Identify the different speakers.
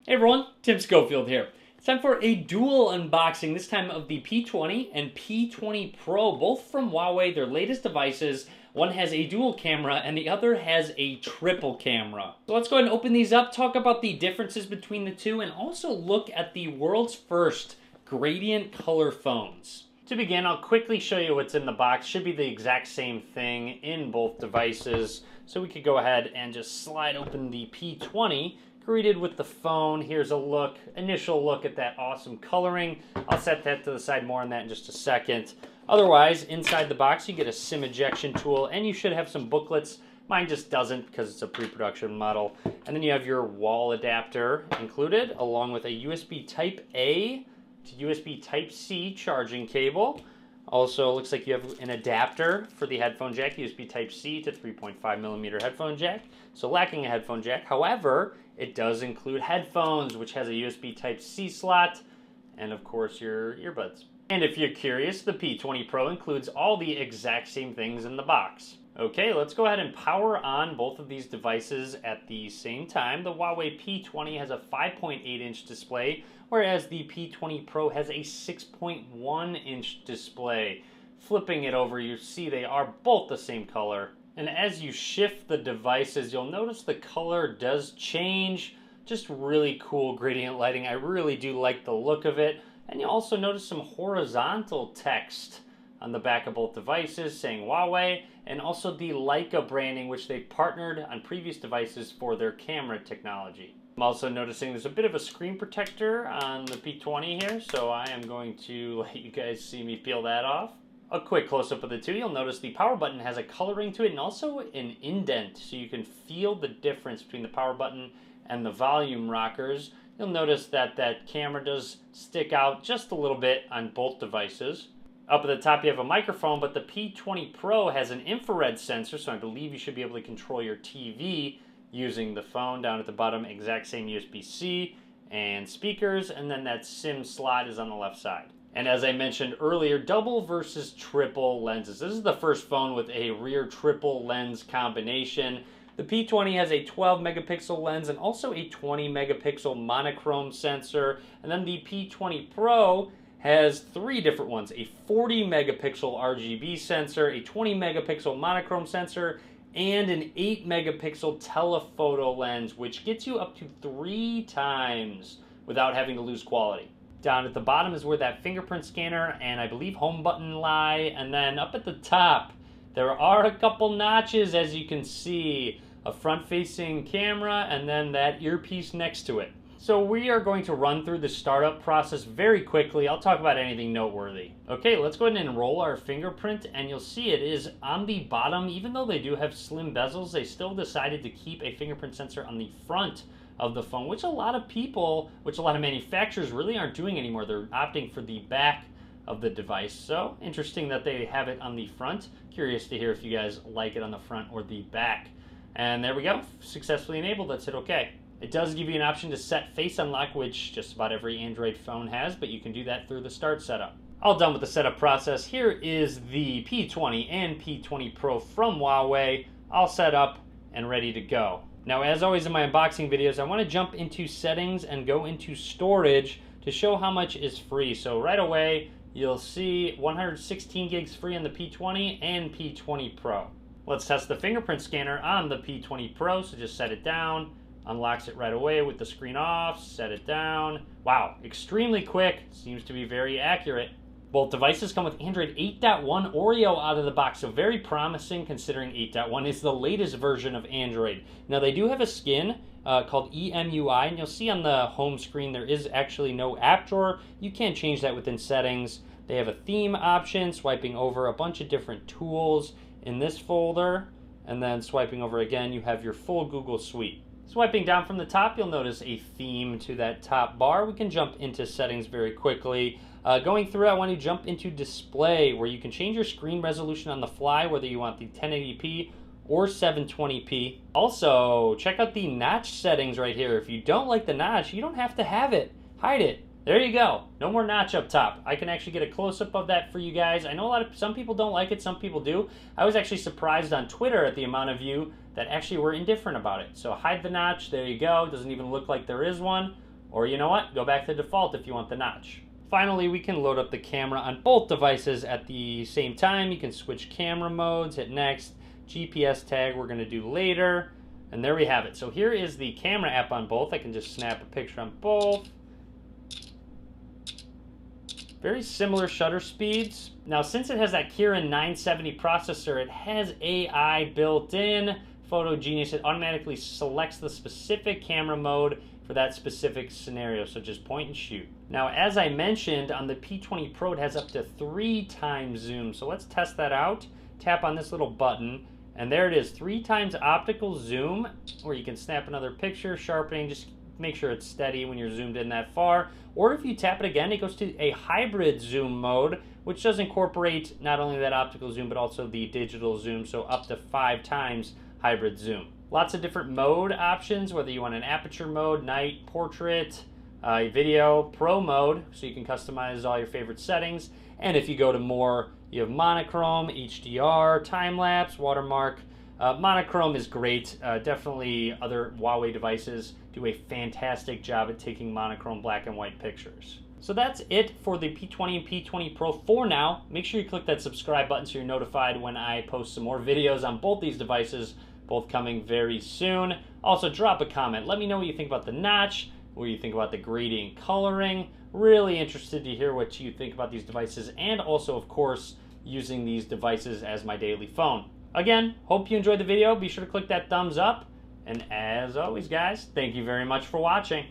Speaker 1: Hey everyone, Tim Schofield here. It's time for a dual unboxing, this time of the P20 and P20 Pro, both from Huawei, their latest devices. One has a dual camera and the other has a triple camera. So let's go ahead and open these up, talk about the differences between the two, and also look at the world's first gradient color phones. To begin, I'll quickly show you what's in the box. Should be the exact same thing in both devices. So we could go ahead and just slide open the P20, greeted with the phone. Here's a initial look at that awesome coloring. I'll set that to the side, more on that in just a second. Otherwise, inside the box, you get a SIM ejection tool, and you should have some booklets. Mine just doesn't because it's a pre-production model. And then you have your wall adapter included, along with a USB Type-A to USB Type-C charging cable. Also, looks like you have an adapter for the headphone jack, USB Type-C to 3.5mm headphone jack. So lacking a headphone jack. However, it does include headphones, which has a USB Type-C slot, and of course your earbuds. And if you're curious, the P20 Pro includes all the exact same things in the box. Okay, let's go ahead and power on both of these devices at the same time. The Huawei P20 has a 5.8-inch display, whereas the P20 Pro has a 6.1-inch display. Flipping it over, you see they are both the same color. And as you shift the devices, you'll notice the color does change. Just really cool gradient lighting. I really do like the look of it. And you'll also notice some horizontal text on the back of both devices saying Huawei, and also the Leica branding, which they've partnered on previous devices for their camera technology. I'm also noticing there's a bit of a screen protector on the P20 here, so I am going to let you guys see me peel that off. A quick close-up of the two, you'll notice the power button has a coloring to it and also an indent, so you can feel the difference between the power button and the volume rockers. You'll notice that that camera does stick out just a little bit on both devices. Up at the top you have a microphone, but the P20 Pro has an infrared sensor, so I believe you should be able to control your TV using the phone. Down at the bottom, exact same USB-C and speakers, and then that SIM slot is on the left side. And as I mentioned earlier, double versus triple lenses. This is the first phone with a rear triple lens combination. The P20 has a 12 megapixel lens and also a 20 megapixel monochrome sensor. And then the P20 Pro has three different ones: a 40 megapixel RGB sensor, a 20 megapixel monochrome sensor, and an 8 megapixel telephoto lens, which gets you up to 3 times without having to lose quality. Down at the bottom is where that fingerprint scanner and I believe home button lie. And then up at the top, there are a couple notches, as you can see. A front-facing camera and then that earpiece next to it. So we are going to run through the startup process very quickly. I'll talk about anything noteworthy. Okay, let's go ahead and enroll our fingerprint, and you'll see it is on the bottom. Even though they do have slim bezels, they still decided to keep a fingerprint sensor on the front of the phone, which a lot of manufacturers really aren't doing anymore. They're opting for the back of the device. So interesting that they have it on the front. Curious to hear if you guys like it on the front or the back. And there we go, successfully enabled. Let's hit OK. It does give you an option to set face unlock, which just about every Android phone has, but you can do that through the start setup. All done with the setup process. Here is the P20 and P20 Pro from Huawei, all set up and ready to go. Now, as always in my unboxing videos, I want to jump into settings and go into storage to show how much is free. So right away, you'll see 116 gigs free on the P20 and P20 Pro. Let's test the fingerprint scanner on the P20 Pro, so just set it down, unlocks it right away with the screen off, set it down. Wow, extremely quick, seems to be very accurate. Both devices come with Android 8.1 Oreo out of the box, so very promising considering 8.1 is the latest version of Android. Now they do have a skin called EMUI, and you'll see on the home screen there is actually no app drawer. You can change that within settings. They have a theme option, swiping over a bunch of different tools in this folder, and then swiping over again, you have your full Google suite. Swiping down from the top, you'll notice a theme to that top bar. We can jump into settings very quickly. Going through, I want to jump into display, where you can change your screen resolution on the fly, whether you want the 1080p or 720p. Also, check out the notch settings right here. If you don't like the notch, you don't have to have it. Hide it. There you go. No more notch up top. I can actually get a close-up of that for you guys. I know some people don't like it, some people do. I was actually surprised on Twitter at the amount of you that actually were indifferent about it. So hide the notch. There you go. Doesn't even look like there is one. Or you know what? Go back to default if you want the notch. Finally, we can load up the camera on both devices at the same time. You can switch camera modes, hit next. GPS tag we're going to do later. And there we have it. So here is the camera app on both. I can just snap a picture on both. Very similar shutter speeds. Now, since it has that Kirin 970 processor, it has AI built in. Photo Genius, it automatically selects the specific camera mode for that specific scenario, so just point and shoot. Now, as I mentioned, on the P20 Pro, it has up to 3 times zoom. So let's test that out. Tap on this little button, and there it is, 3 times optical zoom, where you can snap another picture, sharpening, just make sure it's steady when you're zoomed in that far. Or if you tap it again, it goes to a hybrid zoom mode, which does incorporate not only that optical zoom, but also the digital zoom, so up to 5 times hybrid zoom. Lots of different mode options, whether you want an aperture mode, night, portrait, video, pro mode, so you can customize all your favorite settings. And if you go to more, you have monochrome, HDR, time-lapse, watermark. Monochrome is great. Definitely other Huawei devices do a fantastic job at taking monochrome black and white pictures. So that's it for the P20 and P20 Pro for now. Make sure you click that subscribe button so you're notified when I post some more videos on both these devices, both coming very soon. Also, drop a comment. Let me know what you think about the notch, what you think about the grading and coloring. Really interested to hear what you think about these devices, and also, of course, using these devices as my daily phone. Again, hope you enjoyed the video. Be sure to click that thumbs up. And as always, guys, thank you very much for watching.